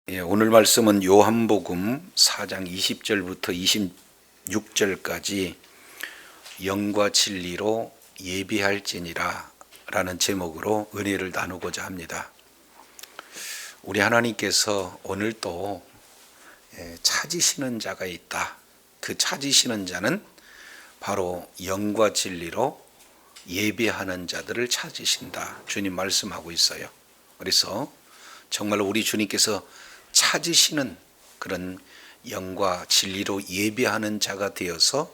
오늘 말씀은 요한복음 4장 20절부터 26절까지 영과 진리로 예비할지니라 라는 제목으로 은혜를 나누고자 합니다. 우리 하나님께서 오늘도 찾으시는 자가 있다. 그 찾으시는 자는 바로 영과 진리로 예비하는 자들을 찾으신다. 주님 말씀하고 있어요. 그래서 정말 우리 주님께서 찾으시는 그런 영과 진리로 예비하는 자가 되어서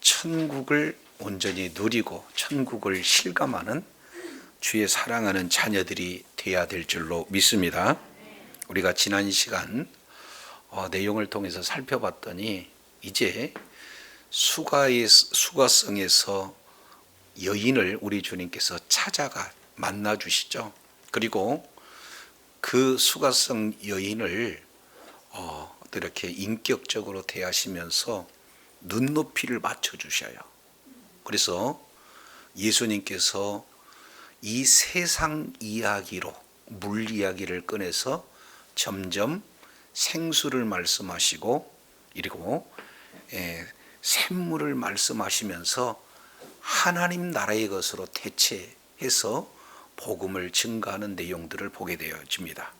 천국을 온전히 누리고 천국을 실감하는 주의 사랑하는 자녀들이 되어야 될 줄로 믿습니다. 우리가 지난 시간 내용을 통해서 살펴봤더니 이제 수가성에서 여인을 우리 주님께서 찾아가 만나 주시죠. 그리고 그 수가성 여인을 이렇게 인격적으로 대하시면서 눈높이를 맞춰주셔요. 그래서 예수님께서 이 세상 이야기로 물 이야기를 꺼내서 점점 생수를 말씀하시고 그리고 샘물을 말씀하시면서 하나님 나라의 것으로 대체해서 복음을 증가하는 내용들을 보게 되어집니다.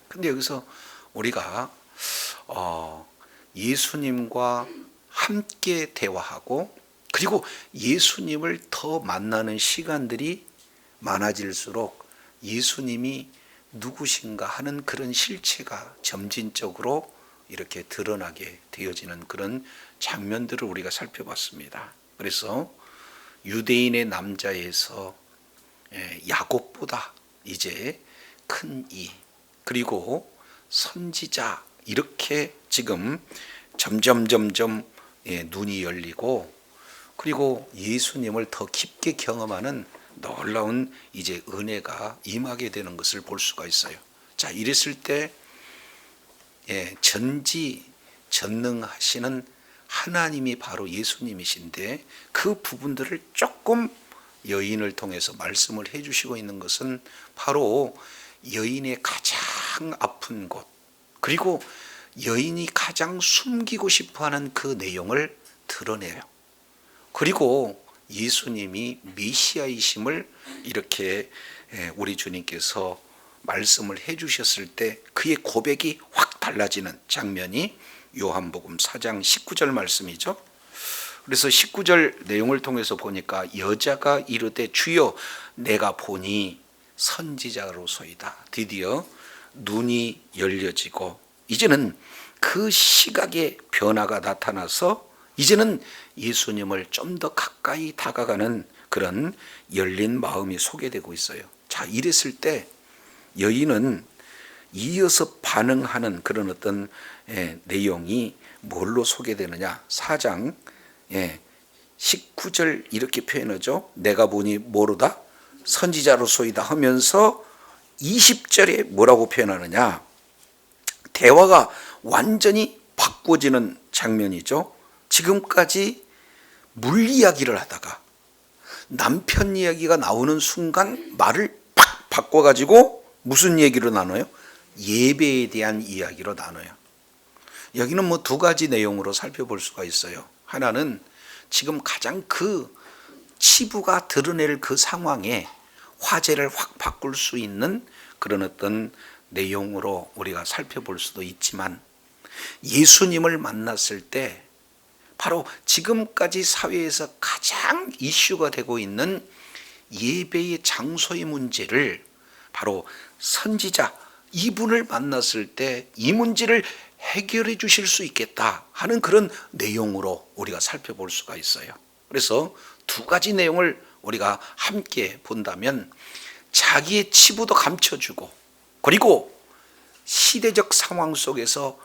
근데 여기서 우리가 예수님과 함께 대화하고 그리고 예수님을 더 만나는 시간들이 많아질수록 예수님이 누구신가 하는 그런 실체가 점진적으로 이렇게 드러나게 되어지는 그런 장면들을 우리가 살펴봤습니다. 그래서 유대인의 남자에서 야곱보다 이제 큰 이 그리고 선지자 이렇게 지금 점점 눈이 열리고 그리고 예수님을 더 깊게 경험하는 놀라운 이제 은혜가 임하게 되는 것을 볼 수가 있어요. 자, 이랬을 때 전지전능하시는 하나님이 바로 예수님이신데 그 부분들을 조금 여인을 통해서 말씀을 해주시고 있는 것은 바로 여인의 가장 아픈 곳 그리고 여인이 가장 숨기고 싶어하는 그 내용을 드러내요. 그리고 예수님이 메시아이심을 이렇게 우리 주님께서 말씀을 해주셨을 때 그의 고백이 확 달라지는 장면이 요한복음 4장 19절 말씀이죠. 그래서 19절 내용을 통해서 보니까 여자가 이르되 주여 내가 보니 선지자로소이다. 드디어 눈이 열려지고 이제는 그 시각의 변화가 나타나서 이제는 예수님을 좀 더 가까이 다가가는 그런 열린 마음이 소개되고 있어요. 자, 이랬을 때 여인은 이어서 반응하는 그런 어떤 내용이 뭘로 소개되느냐. 4장 19절 이렇게 표현하죠. 내가 보니 뭐로다? 선지자로소이다 하면서 20절에 뭐라고 표현하느냐. 대화가 완전히 바꿔지는 장면이죠. 지금까지 물 이야기를 하다가 남편 이야기가 나오는 순간 말을 팍 바꿔가지고 무슨 얘기로 나눠요? 예배에 대한 이야기로 나눠요. 여기는 뭐 두 가지 내용으로 살펴볼 수가 있어요. 하나는 지금 가장 그 치부가 드러낼 그 상황에 화제를 확 바꿀 수 있는 그런 어떤 내용으로 우리가 살펴볼 수도 있지만 예수님을 만났을 때 바로 지금까지 사회에서 가장 이슈가 되고 있는 예배의 장소의 문제를 바로 선지자 이분을 만났을 때 이 문제를 해결해 주실 수 있겠다 하는 그런 내용으로 우리가 살펴볼 수가 있어요. 그래서 두 가지 내용을 우리가 함께 본다면 자기의 치부도 감춰주고 그리고 시대적 상황 속에서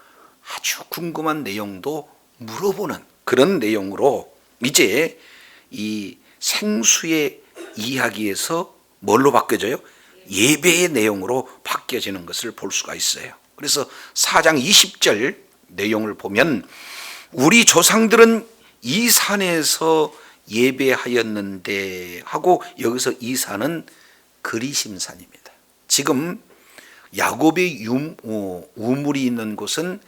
아주 궁금한 내용도 물어보는 그런 내용으로 이제 이 생수의 이야기에서 뭘로 바뀌어져요? 예배의 내용으로 바뀌어지는 것을 볼 수가 있어요. 그래서 4장 20절 내용을 보면 우리 조상들은 이 산에서 예배하였는데 하고 여기서 이 산은 그리심산입니다. 지금 야곱의 우물이 있는 곳은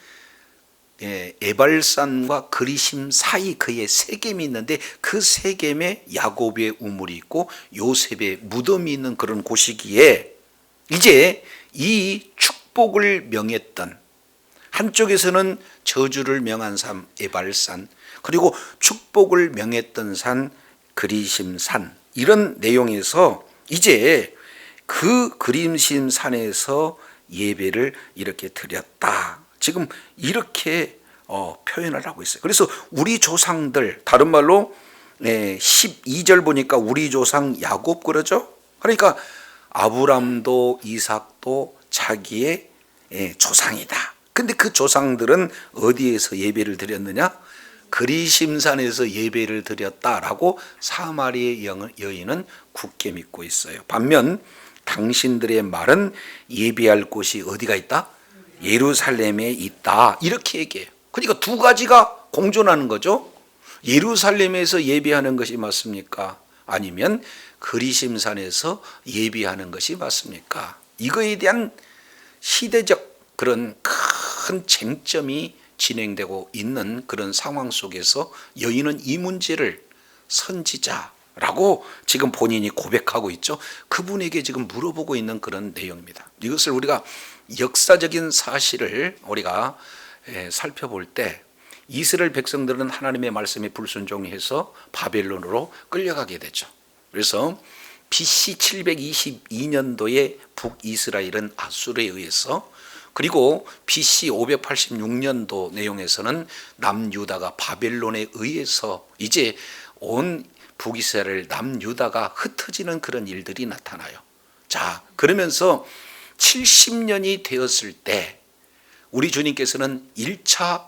에발산과 그리심 사이 그의 세겜이 있는데 그 세겜에 야곱의 우물이 있고 요셉의 무덤이 있는 그런 곳이기에 이제 이 축복을 명했던, 한쪽에서는 저주를 명한 산 에발산, 그리고 축복을 명했던 산 그리심산, 이런 내용에서 이제 그 그리심산에서 예배를 이렇게 드렸다, 지금 이렇게 표현을 하고 있어요. 그래서 우리 조상들, 다른 말로 12절 보니까 우리 조상 야곱 그러죠. 그러니까 아브람도 이삭도 자기의 조상이다. 근데 그 조상들은 어디에서 예배를 드렸느냐? 그리심산에서 예배를 드렸다라고 사마리아 여인은 굳게 믿고 있어요. 반면 당신들의 말은 예배할 곳이 어디가 있다? 예루살렘에 있다, 이렇게 얘기해요. 그러니까 두 가지가 공존하는 거죠. 예루살렘에서 예배하는 것이 맞습니까? 아니면 그리심산에서 예배하는 것이 맞습니까? 이거에 대한 시대적 그런 큰 쟁점이 진행되고 있는 그런 상황 속에서 여인은 이 문제를 선지자라고 지금 본인이 고백하고 있죠. 그분에게 지금 물어보고 있는 그런 내용입니다. 이것을 우리가 역사적인 사실을 우리가 살펴볼 때 이스라엘 백성들은 하나님의 말씀에 불순종해서 바벨론으로 끌려가게 되죠. 그래서 BC 722년도에 북이스라엘은 아수르에 의해서, 그리고 BC 586년도 내용에서는 남유다가 바벨론에 의해서 이제 온 북이스라엘 남유다가 흩어지는 그런 일들이 나타나요. 자, 그러면서 70년이 되었을 때 우리 주님께서는 1차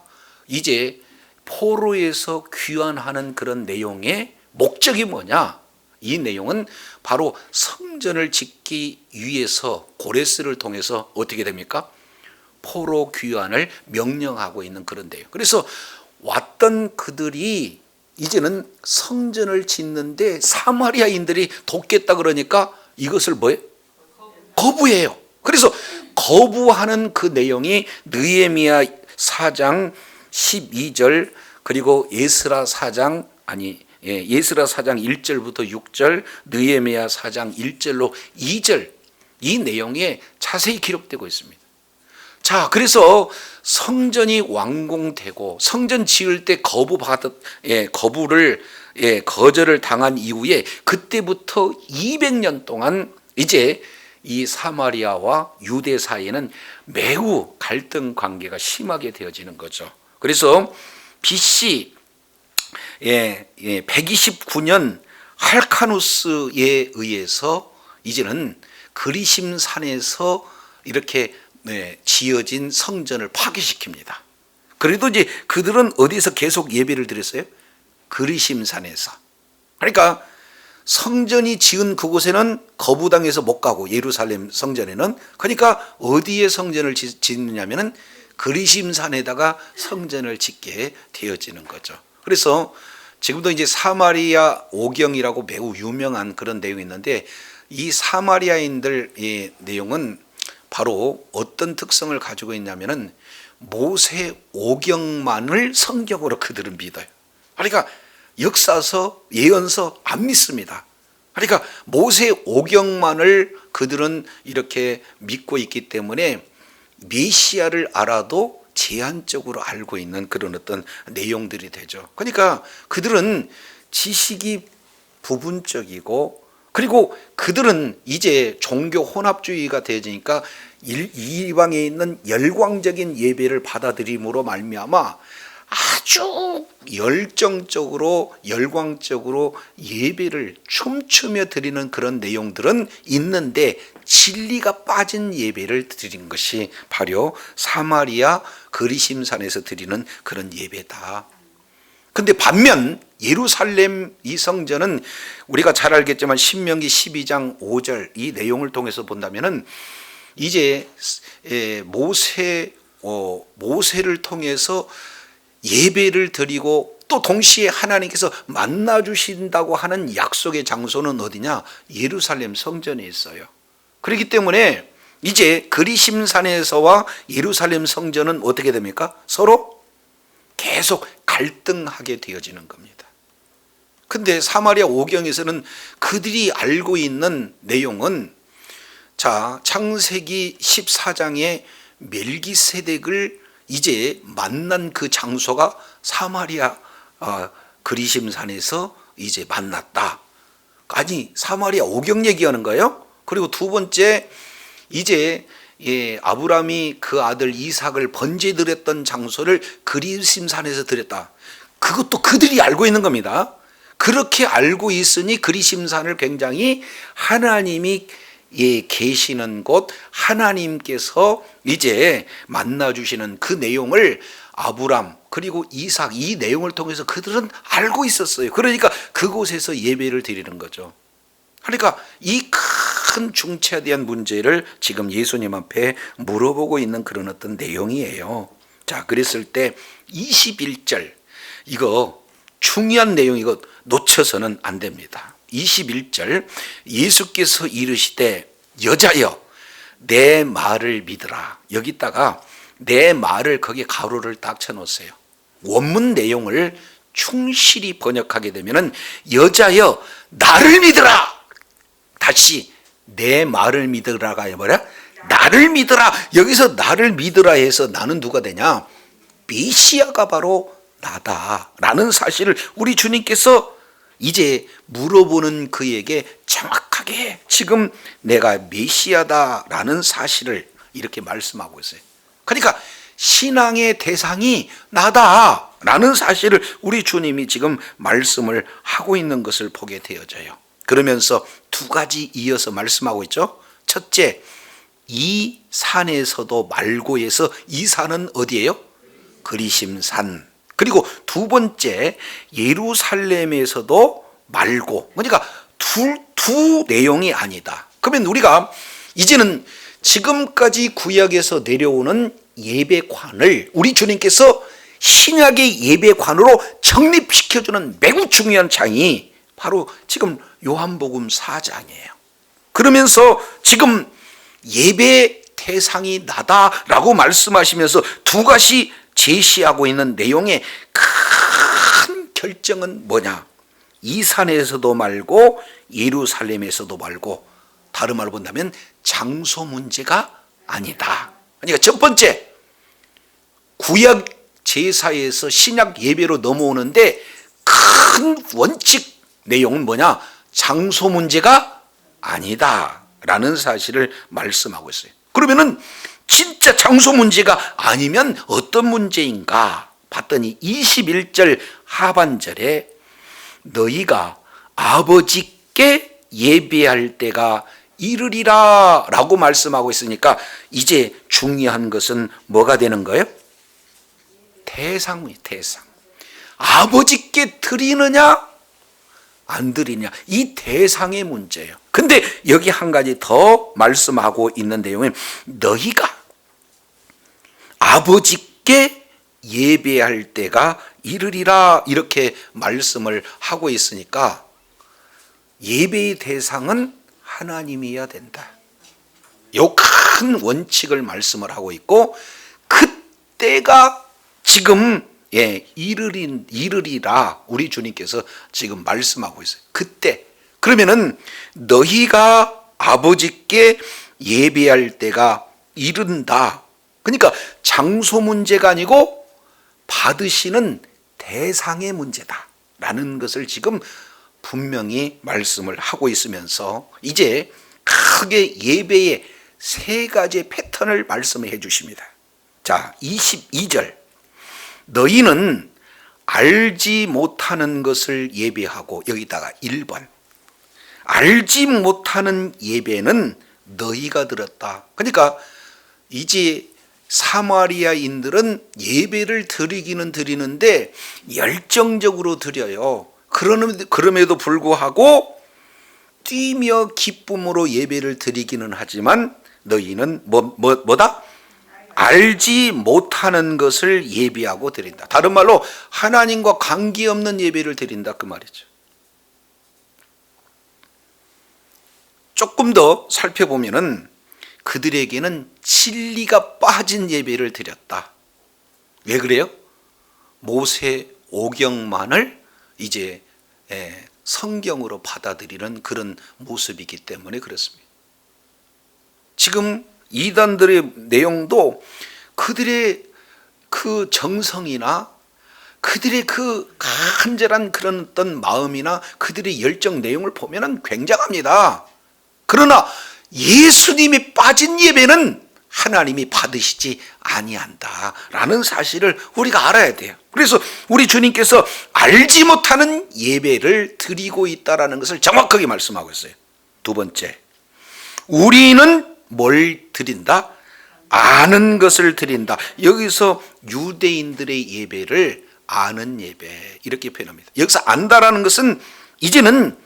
이제 포로에서 귀환하는 그런 내용의 목적이 뭐냐? 이 내용은 바로 성전을 짓기 위해서 고레스를 통해서 어떻게 됩니까? 포로 귀환을 명령하고 있는 그런 데요. 그래서 왔던 그들이 이제는 성전을 짓는데 사마리아인들이 돕겠다 그러니까 이것을 뭐예요? 거부해요. 그래서 거부하는 그 내용이 느헤미야 4장 12절, 그리고 예스라 4장 1절부터 6절, 느헤미야 4장 1절로 2절, 이 내용에 자세히 기록되고 있습니다. 자, 그래서 성전이 완공되고 성전 지을 때 거절을 당한 이후에 그때부터 200년 동안 이제 이 사마리아와 유대 사이에는 매우 갈등 관계가 심하게 되어지는 거죠. 그래서 BC 129년 할카누스에 의해서 이제는 그리심산에서 이렇게 지어진 성전을 파괴시킵니다. 그래도 이제 그들은 어디서 계속 예배를 드렸어요? 그리심산에서. 그러니까 성전이 지은 그곳에는 거부당해서 못 가고, 예루살렘 성전에는, 그러니까 어디에 성전을 짓느냐면은 그리심산에다가 성전을 짓게 되어지는 거죠. 그래서 지금도 이제 사마리아 오경이라고 매우 유명한 그런 내용이 있는데, 이 사마리아인들의 내용은 바로 어떤 특성을 가지고 있냐면은 모세 오경만을 성경으로 그들은 믿어요. 그러니까 역사서, 예언서 안 믿습니다. 그러니까 모세 오경만을 그들은 이렇게 믿고 있기 때문에 메시아를 알아도 제한적으로 알고 있는 그런 어떤 내용들이 되죠. 그러니까 그들은 지식이 부분적이고, 그리고 그들은 이제 종교 혼합주의가 되어지니까 이방에 있는 열광적인 예배를 받아들임으로 말미암아 아주 열광적으로 예배를 춤추며 드리는 그런 내용들은 있는데, 진리가 빠진 예배를 드린 것이 바로 사마리아 그리심산에서 드리는 그런 예배다. 근데 반면 예루살렘 이 성전은 우리가 잘 알겠지만 신명기 12장 5절 이 내용을 통해서 본다면은 이제 모세를 통해서 예배를 드리고 또 동시에 하나님께서 만나 주신다고 하는 약속의 장소는 어디냐? 예루살렘 성전에 있어요. 그렇기 때문에 이제 그리심산에서와 예루살렘 성전은 어떻게 됩니까? 서로 계속 갈등하게 되어지는 겁니다. 근데 사마리아 오경에서는 그들이 알고 있는 내용은, 자, 창세기 14장에 멜기세덱을 이제 만난 그 장소가 사마리아 그리심산에서 이제 만났다. 아니, 사마리아 오경 얘기하는 거예요. 그리고 두 번째, 이제 아브라함이 그 아들 이삭을 번제 드렸던 장소를 그리심산에서 드렸다. 그것도 그들이 알고 있는 겁니다. 그렇게 알고 있으니 그리심산을 굉장히 하나님이 계시는 곳, 하나님께서 이제 만나주시는 그 내용을 아브람 그리고 이삭, 이 내용을 통해서 그들은 알고 있었어요. 그러니까 그곳에서 예배를 드리는 거죠. 그러니까 이 큰 중차에 대한 문제를 지금 예수님 앞에 물어보고 있는 그런 어떤 내용이에요. 자, 그랬을 때 21절, 이거 중요한 내용, 이거 놓쳐서는 안 됩니다. 21절, 예수께서 이르시되 여자여 내 말을 믿으라. 여기다가 내 말을 거기에 가로를 딱 쳐놓으세요. 원문 내용을 충실히 번역하게 되면은 여자여 나를 믿으라. 다시 내 말을 믿으라가 뭐야? 나를 믿으라. 여기서 나를 믿으라 해서 나는 누가 되냐? 메시아가 바로 나다라는 사실을 우리 주님께서 이제 물어보는 그에게 정확하게 지금 내가 메시아다라는 사실을 이렇게 말씀하고 있어요. 그러니까 신앙의 대상이 나다라는 사실을 우리 주님이 지금 말씀을 하고 있는 것을 보게 되어져요. 그러면서 두 가지 이어서 말씀하고 있죠. 첫째, 이 산에서도 말고에서, 이 산은 어디예요? 그리심산. 그리고 두 번째, 예루살렘에서도 말고. 그러니까 두 내용이 아니다. 그러면 우리가 이제는 지금까지 구약에서 내려오는 예배관을 우리 주님께서 신약의 예배관으로 정립시켜주는 매우 중요한 장이 바로 지금 요한복음 4장이에요. 그러면서 지금 예배 대상이 나다라고 말씀하시면서 두 가지 제시하고 있는 내용의 큰 결정은 뭐냐? 이 산에서도 말고 예루살렘에서도 말고, 다른 말로 본다면 장소 문제가 아니다. 그러니까 첫 번째, 구약 제사에서 신약 예배로 넘어오는데 큰 원칙 내용은 뭐냐? 장소 문제가 아니다라는 사실을 말씀하고 있어요. 그러면은 진짜 장소 문제가 아니면 어떤 문제인가 봤더니 21절 하반절에 너희가 아버지께 예배할 때가 이르리라 라고 말씀하고 있으니까 이제 중요한 것은 뭐가 되는 거예요? 대상이에요. 대상. 아버지께 드리느냐 안 드리냐, 이 대상의 문제예요. 근데 여기 한 가지 더 말씀하고 있는 내용은 너희가 아버지께 예배할 때가 이르리라 이렇게 말씀을 하고 있으니까 예배의 대상은 하나님이어야 된다. 요 큰 원칙을 말씀을 하고 있고, 그때가 지금 이르리라 우리 주님께서 지금 말씀하고 있어요. 그때. 그러면은 너희가 아버지께 예배할 때가 이른다. 그러니까 장소 문제가 아니고 받으시는 대상의 문제다라는 것을 지금 분명히 말씀을 하고 있으면서 이제 크게 예배의 세 가지 패턴을 말씀해 주십니다. 자, 22절. 너희는 알지 못하는 것을 예배하고, 여기다가 1번. 알지 못하는 예배는 너희가 드렸다. 그러니까 이제 사마리아인들은 예배를 드리기는 드리는데 열정적으로 드려요. 그럼에도 불구하고 뛰며 기쁨으로 예배를 드리기는 하지만 너희는 뭐다? 알지 못하는 것을 예배하고 드린다. 다른 말로 하나님과 관계없는 예배를 드린다 그 말이죠. 조금 더 살펴보면은 그들에게는 진리가 빠진 예배를 드렸다. 왜 그래요? 모세 오경만을 이제 성경으로 받아들이는 그런 모습이기 때문에 그렇습니다. 지금 이단들의 내용도 그들의 그 정성이나 그들의 그 간절한 그런 어떤 마음이나 그들의 열정 내용을 보면 굉장합니다. 그러나 예수님이 빠진 예배는 하나님이 받으시지 아니한다라는 사실을 우리가 알아야 돼요. 그래서 우리 주님께서 알지 못하는 예배를 드리고 있다라는 것을 정확하게 말씀하고 있어요. 두 번째, 우리는 뭘 드린다? 아는 것을 드린다. 여기서 유대인들의 예배를 아는 예배 이렇게 표현합니다. 여기서 안다라는 것은 이제는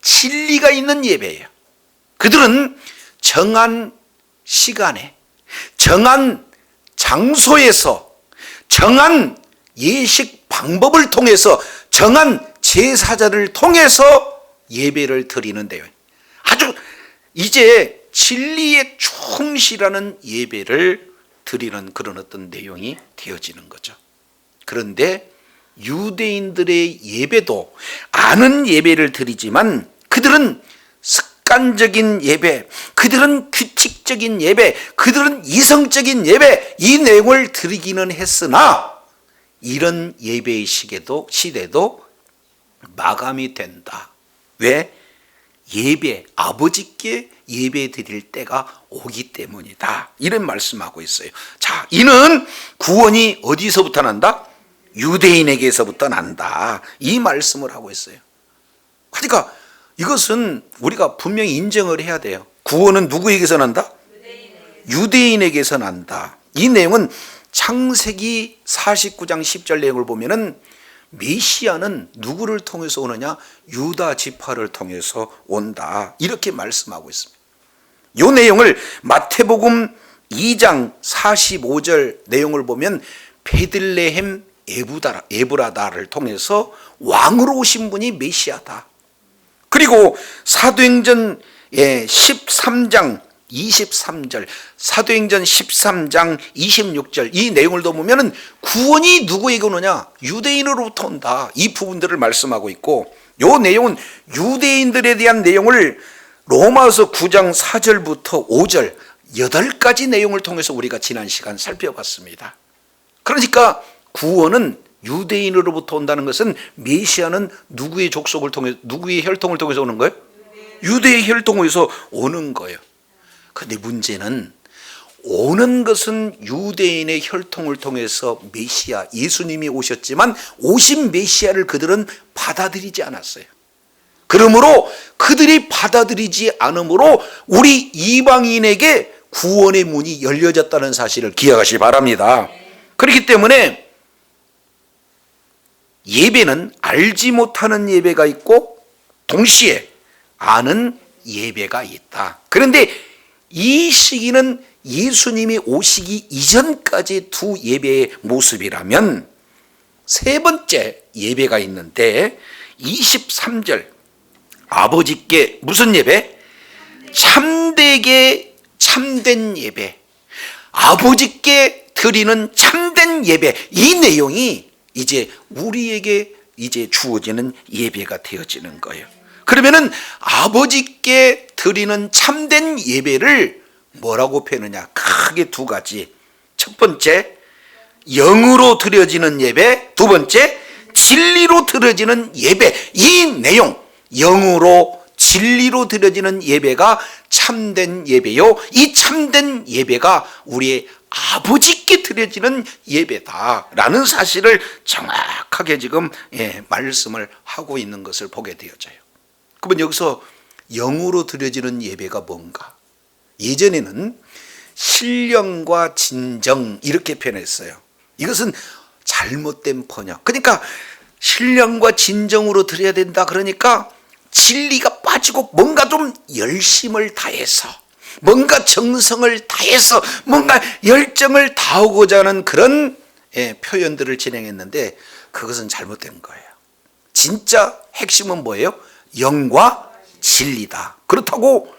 진리가 있는 예배예요. 그들은 정한 시간에 정한 장소에서 정한 예식 방법을 통해서 정한 제사자를 통해서 예배를 드리는데요. 아주 이제 진리에 충실하는 예배를 드리는 그런 어떤 내용이 되어지는 거죠. 그런데 유대인들의 예배도 아는 예배를 드리지만 그들은 습관적인 예배, 그들은 규칙적인 예배, 그들은 이성적인 예배, 이 내용을 드리기는 했으나 이런 예배의 시대도 마감이 된다. 왜? 아버지께 예배 드릴 때가 오기 때문이다. 이런 말씀하고 있어요. 자, 이는 구원이 어디서부터 난다? 유대인에게서부터 난다. 이 말씀을 하고 있어요. 그러니까 이것은 우리가 분명히 인정을 해야 돼요. 구원은 누구에게서 난다? 유대인에게서 난다. 이 내용은 창세기 49장 10절 내용을 보면은 메시아는 누구를 통해서 오느냐? 유다 지파를 통해서 온다. 이렇게 말씀하고 있습니다. 이 내용을 마태복음 2장 45절 내용을 보면 베들레헴 에브라다를 통해서 왕으로 오신 분이 메시아다. 그리고 사도행전 13장 23절, 사도행전 13장 26절 이 내용을 더 보면 구원이 누구에게 오느냐? 유대인으로부터 온다. 이 부분들을 말씀하고 있고, 이 내용은 유대인들에 대한 내용을 로마서 9장 4절부터 5절 8가지 내용을 통해서 우리가 지난 시간 살펴봤습니다. 그러니까 구원은 유대인으로부터 온다는 것은 메시아는 누구의 족속을 통해, 누구의 혈통을 통해서 오는 거예요? 유대의 혈통에서 오는 거예요. 그런데 문제는 오는 것은 유대인의 혈통을 통해서 메시아 예수님이 오셨지만 오신 메시아를 그들은 받아들이지 않았어요. 그러므로 그들이 받아들이지 않으므로 우리 이방인에게 구원의 문이 열려졌다는 사실을 기억하시기 바랍니다. 그렇기 때문에 예배는 알지 못하는 예배가 있고 동시에 아는 예배가 있다. 그런데 이 시기는 예수님이 오시기 이전까지 두 예배의 모습이라면 세 번째 예배가 있는데 23절 아버지께 무슨 예배? 참되게 참된 예배, 아버지께 드리는 참된 예배, 이 내용이 이제 우리에게 이제 주어지는 예배가 되어지는 거예요. 그러면은 아버지께 드리는 참된 예배를 뭐라고 표현하냐? 크게 두 가지. 첫 번째, 영으로 드려지는 예배. 두 번째, 진리로 드려지는 예배. 이 내용, 영으로 진리로 드려지는 예배가 참된 예배요. 이 참된 예배가 우리의 아버지께 드려지는 예배다라는 사실을 정확하게 지금 말씀을 하고 있는 것을 보게 되어져요. 그러면 여기서 영으로 드려지는 예배가 뭔가? 예전에는 신령과 진정 이렇게 표현했어요. 이것은 잘못된 번역. 그러니까 신령과 진정으로 드려야 된다. 그러니까 진리가 빠지고 뭔가 좀 열심을 다해서, 뭔가 정성을 다해서, 뭔가 열정을 다하고자 하는 그런 표현들을 진행했는데 그것은 잘못된 거예요. 진짜 핵심은 뭐예요? 영과 진리다. 그렇다고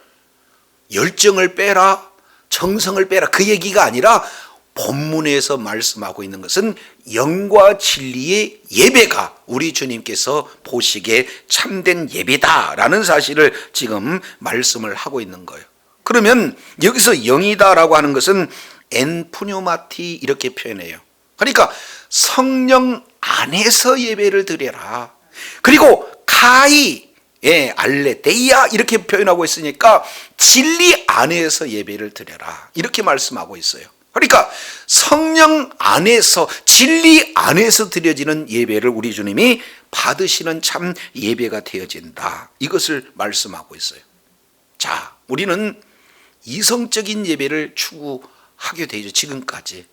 열정을 빼라, 정성을 빼라 그 얘기가 아니라 본문에서 말씀하고 있는 것은 영과 진리의 예배가 우리 주님께서 보시기에 참된 예배다라는 사실을 지금 말씀을 하고 있는 거예요. 그러면 여기서 영이다라고 하는 것은 엔푸뉴마티 이렇게 표현해요. 그러니까 성령 안에서 예배를 드려라. 그리고 카이 알레데이아 이렇게 표현하고 있으니까 진리 안에서 예배를 드려라 이렇게 말씀하고 있어요. 그러니까 성령 안에서 진리 안에서 드려지는 예배를 우리 주님이 받으시는 참 예배가 되어진다 이것을 말씀하고 있어요. 자, 우리는 이성적인 예배를 추구하게 되죠. 지금까지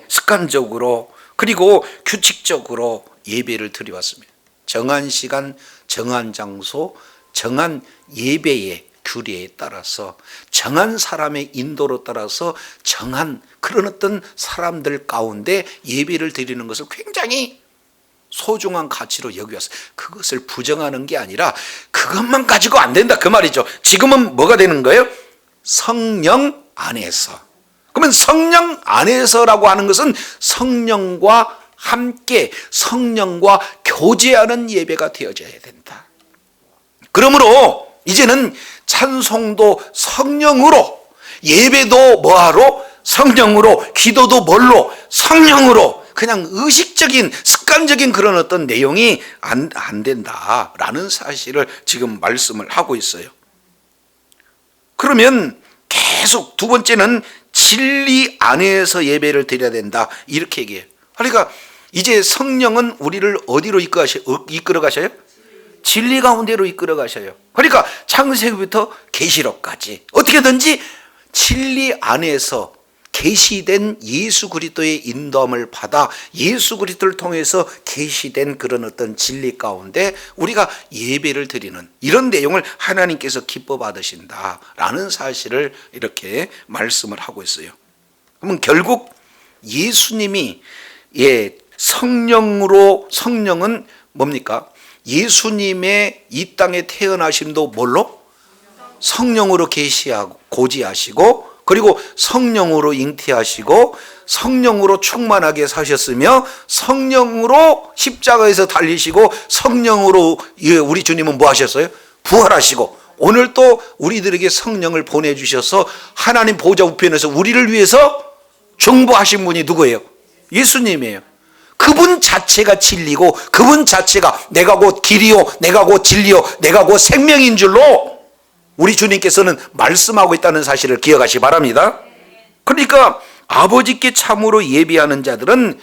습관적으로 그리고 규칙적으로 예배를 드려왔습니다. 정한 시간, 정한 장소, 정한 예배의 규례에 따라서 정한 사람의 인도로 따라서 정한 그런 어떤 사람들 가운데 예배를 드리는 것을 굉장히 소중한 가치로 여겨왔어요. 그것을 부정하는 게 아니라 그것만 가지고 안 된다 그 말이죠. 지금은 뭐가 되는 거예요? 성령 안에서. 그러면 성령 안에서라고 하는 것은 성령과 함께 성령과 교제하는 예배가 되어져야 된다. 그러므로 이제는 찬송도 성령으로, 예배도 뭐하러? 성령으로, 기도도 뭘로? 성령으로. 그냥 의식적인 습관적인 그런 어떤 내용이 안 된다라는 사실을 지금 말씀을 하고 있어요. 그러면 계속 두 번째는 진리 안에서 예배를 드려야 된다 이렇게 얘기해요. 그러니까 이제 성령은 우리를 어디로 이끌어 가셔요? 진리 가운데로 이끌어 가셔요. 그러니까 창세기부터 계시록까지 어떻게든지 진리 안에서 계시된 예수 그리스도의 인도함을 받아 예수 그리스도를 통해서 계시된 그런 어떤 진리 가운데 우리가 예배를 드리는 이런 내용을 하나님께서 기뻐 받으신다라는 사실을 이렇게 말씀을 하고 있어요. 그러면 결국 예수님이 성령은 뭡니까? 예수님의 이 땅에 태어나심도 뭘로? 성령으로 계시하고 고지하시고 그리고 성령으로 잉태하시고 성령으로 충만하게 사셨으며 성령으로 십자가에서 달리시고 성령으로 우리 주님은 뭐 하셨어요? 부활하시고 오늘 또 우리들에게 성령을 보내주셔서 하나님 보좌 우편에서 우리를 위해서 중보하신 분이 누구예요? 예수님이에요. 그분 자체가 진리고 그분 자체가 내가 곧 길이요 내가 곧 진리요 내가 곧 생명인 줄로 우리 주님께서는 말씀하고 있다는 사실을 기억하시기 바랍니다. 그러니까 아버지께 참으로 예비하는 자들은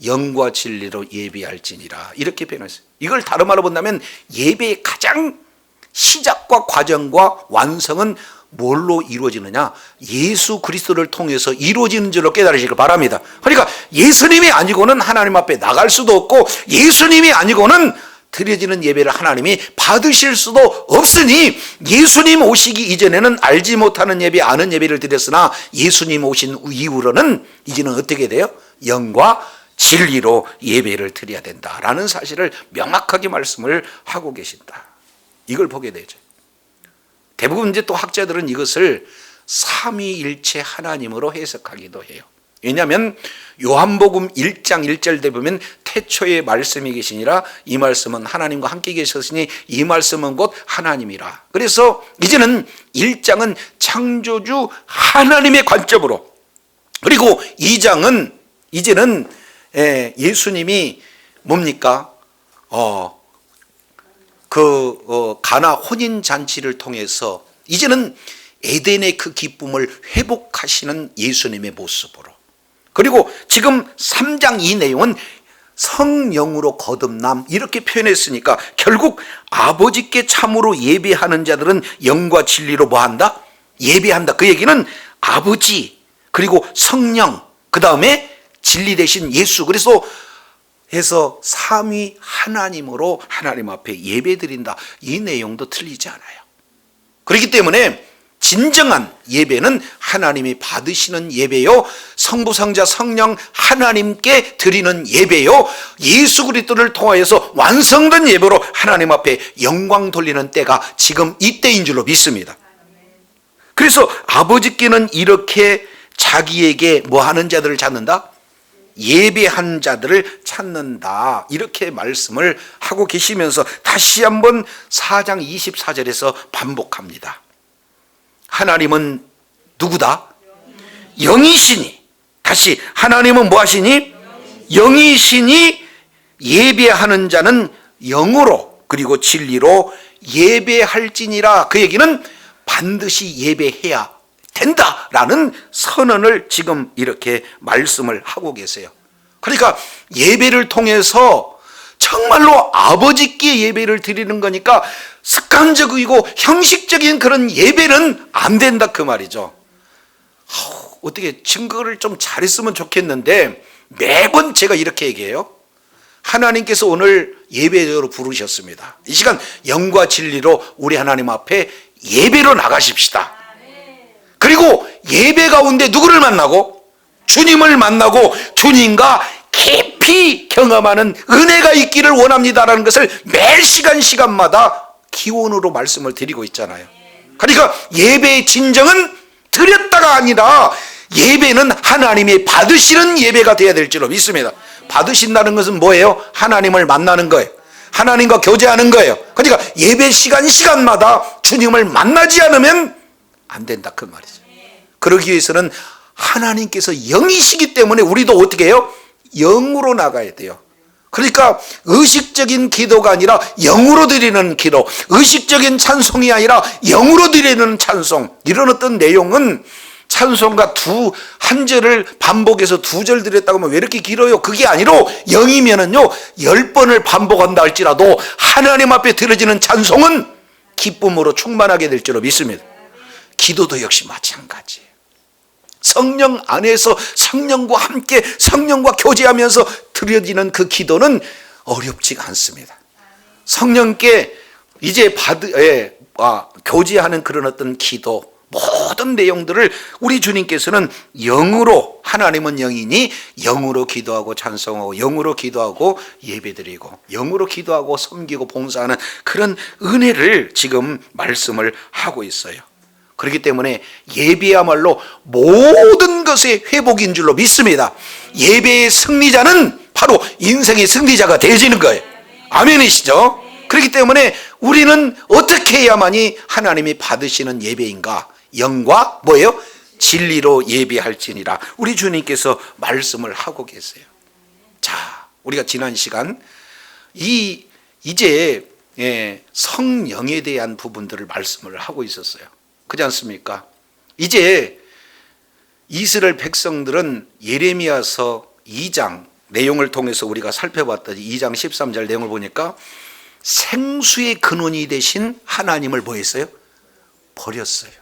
영과 진리로 예비할지니라 이렇게 표현했어요. 이걸 다른 말로 본다면 예배의 가장 시작과 과정과 완성은 뭘로 이루어지느냐? 예수 그리스도를 통해서 이루어지는 줄로 깨달으시길 바랍니다. 그러니까 예수님이 아니고는 하나님 앞에 나갈 수도 없고 예수님이 아니고는 드려지는 예배를 하나님이 받으실 수도 없으니 예수님 오시기 이전에는 알지 못하는 예배, 아는 예배를 드렸으나 예수님 오신 이후로는 이제는 어떻게 돼요? 영과 진리로 예배를 드려야 된다라는 사실을 명확하게 말씀을 하고 계신다. 이걸 보게 되죠. 대부분 이제 또 학자들은 이것을 삼위일체 하나님으로 해석하기도 해요. 왜냐하면 요한복음 1장 1절에 보면 태초에 말씀이 계시니라 이 말씀은 하나님과 함께 계셨으니 이 말씀은 곧 하나님이라. 그래서 이제는 1장은 창조주 하나님의 관점으로 그리고 2장은 이제는 예수님이 뭡니까? 가나 혼인잔치를 통해서 이제는 에덴의 그 기쁨을 회복하시는 예수님의 모습으로 그리고 지금 3장 이 내용은 성령으로 거듭남 이렇게 표현했으니까 결국 아버지께 참으로 예배하는 자들은 영과 진리로 뭐한다? 예배한다. 그 얘기는 아버지 그리고 성령 그 다음에 진리 대신 예수 그래서 해서 삼위 하나님으로 하나님 앞에 예배드린다. 이 내용도 틀리지 않아요. 그렇기 때문에 진정한 예배는 하나님이 받으시는 예배요 성부 성자 성령 하나님께 드리는 예배요 예수 그리스도를 통하여서 완성된 예배로 하나님 앞에 영광 돌리는 때가 지금 이때인 줄로 믿습니다. 그래서 아버지께는 이렇게 자기에게 뭐 하는 자들을 찾는다? 예배한 자들을 찾는다. 이렇게 말씀을 하고 계시면서 다시 한번 4장 24절에서 반복합니다. 하나님은 누구다? 영이시니. 다시 하나님은 뭐 하시니? 영이시니 예배하는 자는 영으로 그리고 진리로 예배할지니라. 그 얘기는 반드시 예배해야 된다라는 선언을 지금 이렇게 말씀을 하고 계세요. 그러니까 예배를 통해서 정말로 아버지께 예배를 드리는 거니까 습관적이고 형식적인 그런 예배는 안 된다 그 말이죠. 어떻게 증거를 좀 잘했으면 좋겠는데 매번 제가 이렇게 얘기해요. 하나님께서 오늘 예배자로 부르셨습니다. 이 시간 영과 진리로 우리 하나님 앞에 예배로 나가십시다. 그리고 예배 가운데 누구를 만나고? 주님을 만나고 주님과 깊이 경험하는 은혜가 있기를 원합니다라는 것을 매 시간마다 기원으로 말씀을 드리고 있잖아요. 그러니까 예배의 진정은 드렸다가 아니라 예배는 하나님이 받으시는 예배가 되어야 될 줄로 믿습니다. 받으신다는 것은 뭐예요? 하나님을 만나는 거예요. 하나님과 교제하는 거예요. 그러니까 예배 시간마다 주님을 만나지 않으면 안 된다 그 말이죠. 그러기 위해서는 하나님께서 영이시기 때문에 우리도 어떻게 해요? 영으로 나가야 돼요. 그러니까 의식적인 기도가 아니라 영으로 드리는 기도, 의식적인 찬송이 아니라 영으로 드리는 찬송, 이런 어떤 내용은 찬송가 한 절을 반복해서 2절 드렸다고 하면 왜 이렇게 길어요? 그게 아니로 영이면은요 10번을 반복한다 할지라도 하나님 앞에 드려지는 찬송은 기쁨으로 충만하게 될 줄로 믿습니다. 기도도 역시 마찬가지예요. 성령 안에서 성령과 함께 성령과 교제하면서 드려지는 그 기도는 어렵지가 않습니다. 성령께 이제 교제하는 그런 어떤 기도, 모든 내용들을 우리 주님께서는 영으로, 하나님은 영이니 영으로 기도하고 찬송하고 영으로 기도하고 예배드리고 영으로 기도하고 섬기고 봉사하는 그런 은혜를 지금 말씀을 하고 있어요. 그렇기 때문에 예배야말로 모든 것의 회복인 줄로 믿습니다. 예배의 승리자는 바로 인생의 승리자가 되어지는 거예요. 아멘이시죠? 그렇기 때문에 우리는 어떻게 해야만이 하나님이 받으시는 예배인가? 영과 뭐예요? 진리로 예배할지니라. 우리 주님께서 말씀을 하고 계세요. 자, 우리가 지난 시간 이제 성령에 대한 부분들을 말씀을 하고 있었어요. 그렇지 않습니까? 이제 이스라엘 백성들은 예레미야서 2장 내용을 통해서 우리가 살펴봤더니 2장 13절 내용을 보니까 생수의 근원이 되신 하나님을 뭐 했어요? 버렸어요.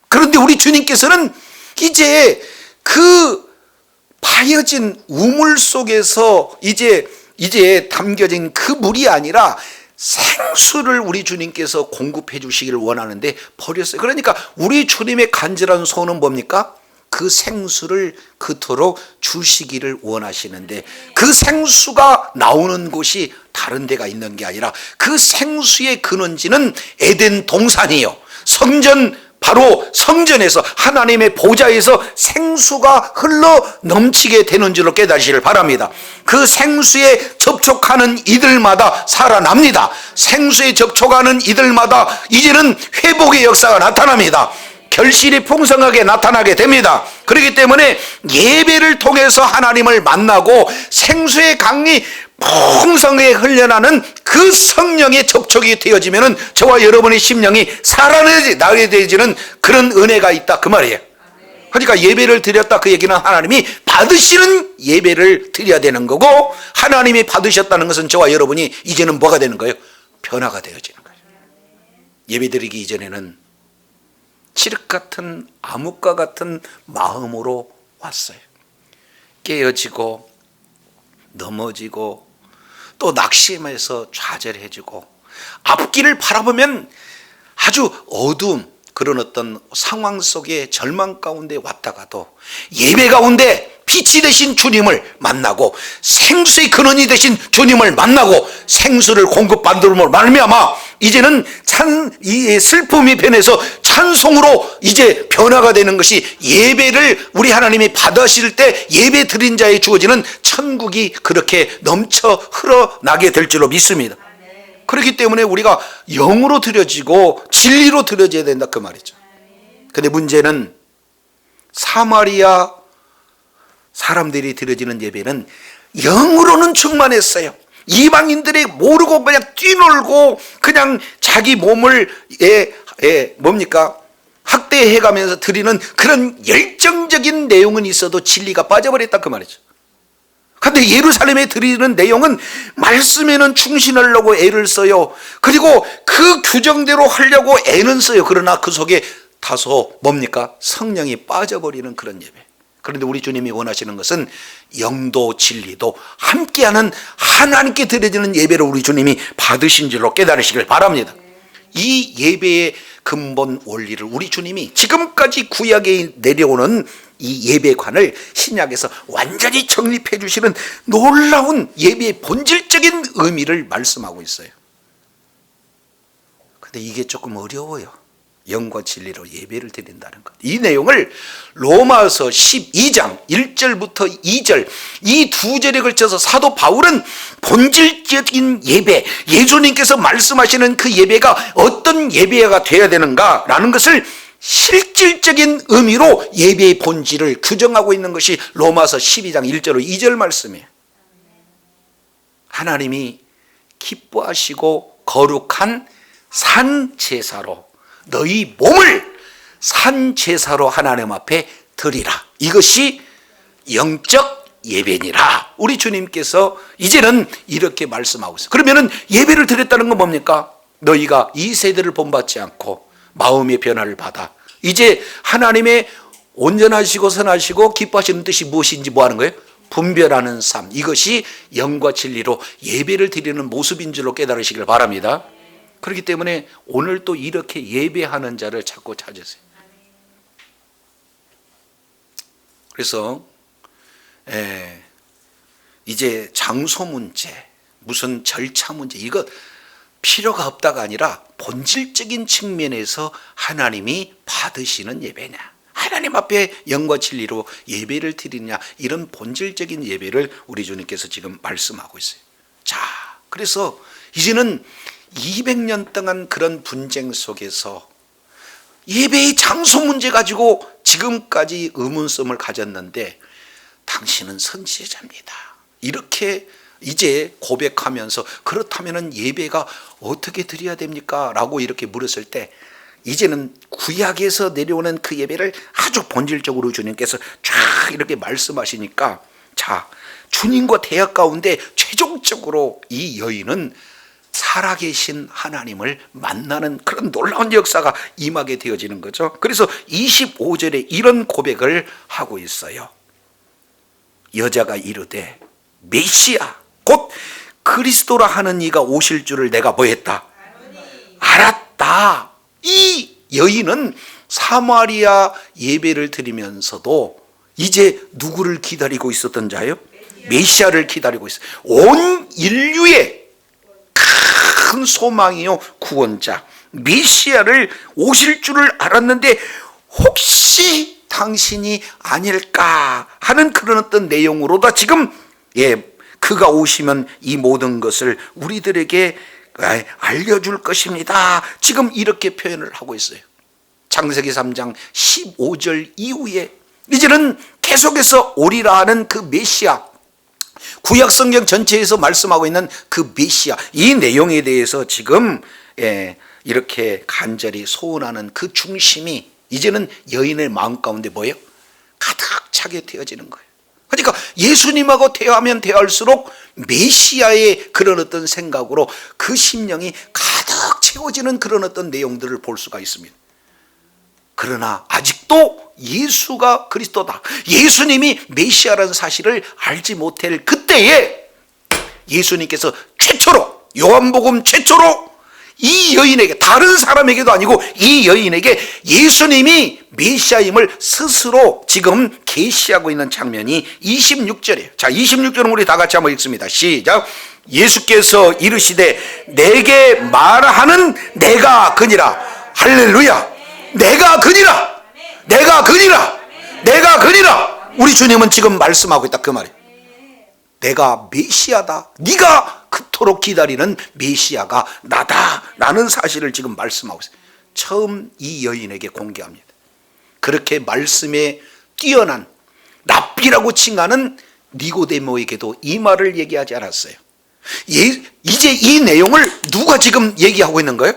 그런데 우리 주님께서는 이제 그 파여진 우물 속에서 이제 담겨진 그 물이 아니라 생수를 우리 주님께서 공급해 주시기를 원하는데 버렸어요. 그러니까 우리 주님의 간절한 소원은 뭡니까? 그 생수를 그토록 주시기를 원하시는데 그 생수가 나오는 곳이 다른 데가 있는 게 아니라 그 생수의 근원지는 에덴 동산이요. 바로 성전에서 하나님의 보좌에서 생수가 흘러 넘치게 되는 줄로 깨달으시길 바랍니다. 그 생수에 접촉하는 이들마다 살아납니다. 생수에 접촉하는 이들마다 이제는 회복의 역사가 나타납니다. 결실이 풍성하게 나타나게 됩니다. 그렇기 때문에 예배를 통해서 하나님을 만나고 생수의 강이 풍성하게 흘러나는 그 성령의 접촉이 되어지면은 저와 여러분의 심령이 살아나게 되어지는 그런 은혜가 있다 그 말이에요. 그러니까 예배를 드렸다 그 얘기는 하나님이 받으시는 예배를 드려야 되는 거고, 하나님이 받으셨다는 것은 저와 여러분이 이제는 뭐가 되는 거예요? 변화가 되어지는 거예요. 예배 드리기 이전에는 칠흑 같은 암흑과 같은 마음으로 왔어요. 깨어지고 넘어지고 또 낙심해서 좌절해지고 앞길을 바라보면 아주 어두움, 그런 어떤 상황 속에 절망 가운데 왔다가도 예배 가운데 빛이 되신 주님을 만나고 생수의 근원이 되신 주님을 만나고 생수를 공급받음으로 말미암아 이제는 이 슬픔이 변해서 찬송으로 이제 변화가 되는 것이, 예배를 우리 하나님이 받으실 때 예배 드린 자에 주어지는 천국이 그렇게 넘쳐 흘러나게 될 줄로 믿습니다. 그렇기 때문에 우리가 영으로 드려지고 진리로 드려져야 된다 그 말이죠. 근데 문제는 사마리아 사람들이 드려지는 예배는 영으로는 충만했어요. 이방인들이 모르고 그냥 뛰놀고 그냥 자기 몸을 학대해가면서 드리는 그런 열정적인 내용은 있어도 진리가 빠져버렸다 그 말이죠. 그런데 예루살렘에 드리는 내용은 말씀에는 충실하려고 애를 써요. 그리고 그 규정대로 하려고 애는 써요. 그러나 그 속에 다소 성령이 빠져버리는 그런 예배. 그런데 우리 주님이 원하시는 것은 영도 진리도 함께하는 하나님께 드려지는 예배를 우리 주님이 받으신 줄로 깨달으시길 바랍니다. 이 예배의 근본 원리를 우리 주님이 지금까지 구약에 내려오는 이 예배관을 신약에서 완전히 정립해 주시는 놀라운 예배의 본질적인 의미를 말씀하고 있어요. 근데 이게 조금 어려워요. 영과 진리로 예배를 드린다는 것. 이 내용을 로마서 12장 1절부터 2절 이 두 절에 걸쳐서 사도 바울은 본질적인 예배, 예수님께서 말씀하시는 그 예배가 어떤 예배가 되어야 되는가라는 것을 실질적인 의미로 예배의 본질을 규정하고 있는 것이 로마서 12장 1절로 2절 말씀이에요. 하나님이 기뻐하시고 거룩한 산제사로 너희 몸을 산제사로 하나님 앞에 드리라. 이것이 영적 예배니라. 우리 주님께서 이제는 이렇게 말씀하고 있어요. 그러면은 예배를 드렸다는 건 뭡니까? 너희가 이 세대를 본받지 않고 마음의 변화를 받아 이제 하나님의 온전하시고 선하시고 기뻐하시는 뜻이 무엇인지 뭐 하는 거예요? 분별하는 삶. 이것이 영과 진리로 예배를 드리는 모습인 줄로 깨달으시길 바랍니다. 그렇기 때문에 오늘 또 이렇게 예배하는 자를 찾고 찾으세요. 그래서 이제 장소 문제, 무슨 절차 문제 이거 필요가 없다가 아니라 본질적인 측면에서 하나님이 받으시는 예배냐, 하나님 앞에 영과 진리로 예배를 드리냐, 이런 본질적인 예배를 우리 주님께서 지금 말씀하고 있어요. 자, 그래서 이제는 200년 동안 그런 분쟁 속에서 예배의 장소 문제 가지고 지금까지 의문점을 가졌는데 당신은 선지자입니다. 이렇게 이제 고백하면서 그렇다면 예배가 어떻게 드려야 됩니까? 라고 이렇게 물었을 때 이제는 구약에서 내려오는 그 예배를 아주 본질적으로 주님께서 쫙 이렇게 말씀하시니까, 자, 주님과 대화 가운데 최종적으로 이 여인은 살아계신 하나님을 만나는 그런 놀라운 역사가 임하게 되어지는 거죠. 그래서 25절에 이런 고백을 하고 있어요. 여자가 이르되 메시아 곧 그리스도라 하는 이가 오실 줄을 내가 뭐했다? 알았다. 이 여인은 사마리아 예배를 드리면서도 이제 누구를 기다리고 있었던 자예요? 메시아를 기다리고 있어요. 온 인류의 큰 소망이요 구원자 메시아를 오실 줄을 알았는데 혹시 당신이 아닐까 하는 그런 어떤 내용으로다 지금 그가 오시면 이 모든 것을 우리들에게 알려줄 것입니다. 지금 이렇게 표현을 하고 있어요. 창세기 3장 15절 이후에 이제는 계속해서 오리라 하는 그 메시아, 구약 성경 전체에서 말씀하고 있는 그 메시아, 이 내용에 대해서 지금 이렇게 간절히 소원하는 그 중심이 이제는 여인의 마음 가운데 뭐예요? 가득 차게 되어지는 거예요. 그러니까 예수님하고 대화하면 대할수록 메시아의 그런 어떤 생각으로 그 심령이 가득 채워지는 그런 어떤 내용들을 볼 수가 있습니다. 그러나 아직도 예수가 그리스도다, 예수님이 메시아라는 사실을 알지 못할 그때에 예수님께서 최초로, 요한복음 최초로 이 여인에게, 다른 사람에게도 아니고 이 여인에게 예수님이 메시아임을 스스로 지금 계시하고 있는 장면이 26절이에요. 자, 26절은 우리 다 같이 한번 읽습니다. 시작. 예수께서 이르시되 내게 말하는 내가 그니라. 할렐루야. 내가 그니라. 내가 그니라. 내가 그니라. 우리 주님은 지금 말씀하고 있다 그 말이에요. 내가 메시아다. 네가 그토록 기다리는 메시아가 나다라는 사실을 지금 말씀하고 있어요. 처음 이 여인에게 공개합니다. 그렇게 말씀에 뛰어난 랍비라고 칭하는 니고데모에게도 이 말을 얘기하지 않았어요. 이제 이 내용을 누가 지금 얘기하고 있는 거예요?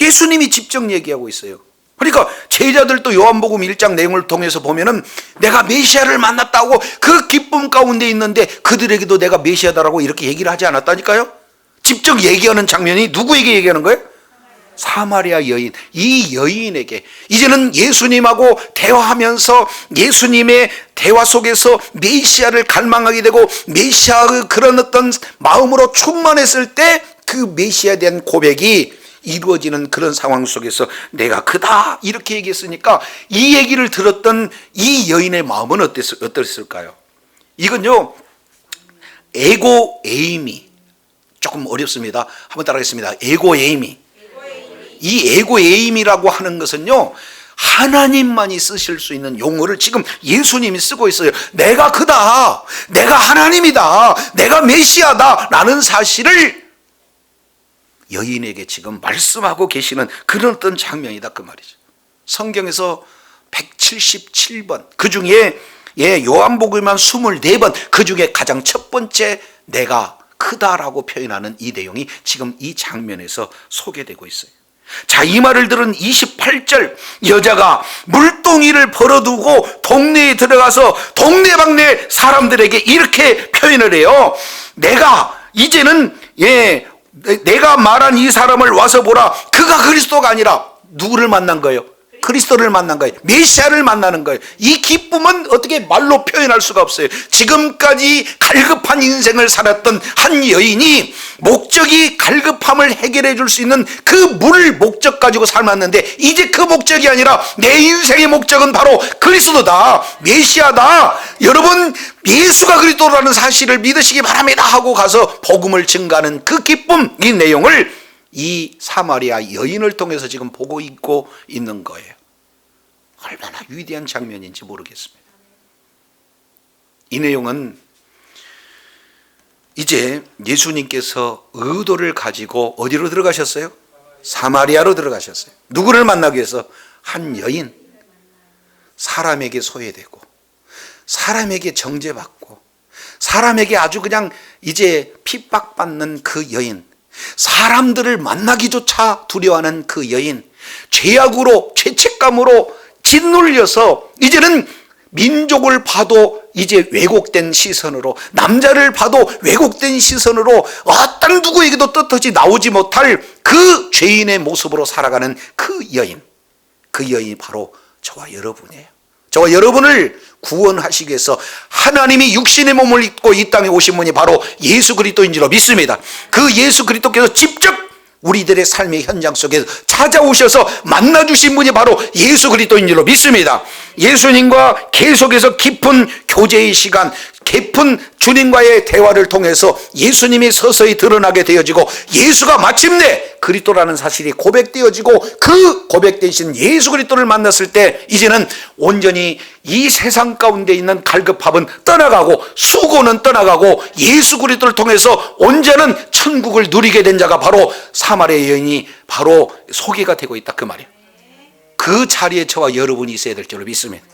예수님이 직접 얘기하고 있어요. 그러니까 제자들도 요한복음 1장 내용을 통해서 보면은 내가 메시아를 만났다고 그 기쁨 가운데 있는데 그들에게도 내가 메시아다라고 이렇게 얘기를 하지 않았다니까요. 직접 얘기하는 장면이 누구에게 얘기하는 거예요? 사마리아 여인. 이 여인에게 이제는 예수님하고 대화하면서 예수님의 대화 속에서 메시아를 갈망하게 되고 메시아의 그런 어떤 마음으로 충만했을 때 그 메시아에 대한 고백이 이루어지는 그런 상황 속에서 내가 그다 이렇게 얘기했으니까 이 얘기를 들었던 이 여인의 마음은 어땠을까요? 이건요 에고 에이미, 조금 어렵습니다. 한번 따라하겠습니다. 에고 에이미. 이 에고 에임이라고 하는 것은요 하나님만이 쓰실 수 있는 용어를 지금 예수님이 쓰고 있어요. 내가 그다, 내가 하나님이다, 내가 메시아다 라는 사실을 여인에게 지금 말씀하고 계시는 그런 어떤 장면이다 그 말이죠. 성경에서 177번 그 중에 요한복음만 24번 그 중에 가장 첫 번째 내가 크다라고 표현하는 이 내용이 지금 이 장면에서 소개되고 있어요. 자, 이 말을 들은 28절 여자가 물동이를 벌어두고 동네에 들어가서 동네방네 사람들에게 이렇게 표현을 해요. 내가 이제는 내가 말한 이 사람을 와서 보라. 그가 그리스도가 아니라 누구를 만난 거예요? 그리스도를 만난 거예요. 메시아를 만나는 거예요. 이 기쁨은 어떻게 말로 표현할 수가 없어요. 지금까지 갈급한 인생을 살았던 한 여인이 목적이 갈급함을 해결해 줄 수 있는 그 물 목적 가지고 살았는데 이제 그 목적이 아니라 내 인생의 목적은 바로 그리스도다, 메시아다. 여러분 예수가 그리스도라는 사실을 믿으시기 바랍니다 하고 가서 복음을 증가하는 그 기쁨, 이 내용을 이 사마리아 여인을 통해서 지금 보고 있고 있는 거예요. 얼마나 위대한 장면인지 모르겠습니다. 이 내용은 이제 예수님께서 의도를 가지고 어디로 들어가셨어요? 사마리아로 들어가셨어요. 누구를 만나기 위해서? 한 여인, 사람에게 소외되고 사람에게 정죄받고 사람에게 아주 그냥 이제 핍박받는 그 여인, 사람들을 만나기조차 두려워하는 그 여인, 죄악으로 죄책감으로 짓눌려서 이제는 민족을 봐도 이제 왜곡된 시선으로, 남자를 봐도 왜곡된 시선으로 어떤 누구에게도 떳떳이 나오지 못할 그 죄인의 모습으로 살아가는 그 여인, 그 여인이 바로 저와 여러분이에요. 저와 여러분을 구원하시기 위해서 하나님이 육신의 몸을 입고 이 땅에 오신 분이 바로 예수 그리스도인 줄로 믿습니다. 그 예수 그리스도께서 직접 우리들의 삶의 현장 속에서 찾아오셔서 만나주신 분이 바로 예수 그리스도인 줄로 믿습니다. 예수님과 계속해서 깊은 교제의 시간, 깊은 주님과의 대화를 통해서 예수님이 서서히 드러나게 되어지고 예수가 마침내 그리스도라는 사실이 고백되어지고 그 고백되신 예수 그리스도를 만났을 때 이제는 온전히 이 세상 가운데 있는 갈급함은 떠나가고 수고는 떠나가고 예수 그리스도를 통해서 온전한 천국을 누리게 된 자가 바로 사마리아 여인이 바로 소개가 되고 있다 그 말이에요. 그 자리에 저와 여러분이 있어야 될 줄로 믿습니다.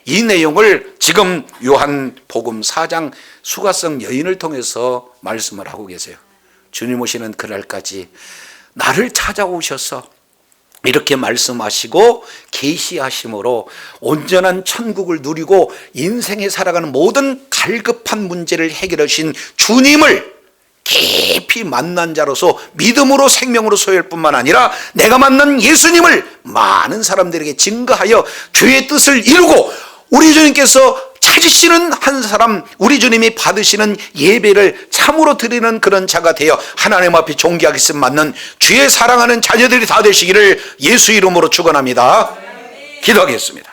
이 내용을 지금 요한복음 4장 수가성 여인을 통해서 말씀을 하고 계세요. 주님 오시는 그날까지 나를 찾아오셔서 이렇게 말씀하시고 계시하심으로 온전한 천국을 누리고 인생에 살아가는 모든 갈급한 문제를 해결하신 주님을 깊이 만난 자로서 믿음으로 생명으로 소유할 뿐만 아니라 내가 만난 예수님을 많은 사람들에게 증거하여 주의 뜻을 이루고 우리 주님께서 찾으시는 한 사람, 우리 주님이 받으시는 예배를 참으로 드리는 그런 자가 되어 하나님 앞에 존귀하게 맞는 주의 사랑하는 자녀들이 다 되시기를 예수 이름으로 축원합니다. 기도하겠습니다.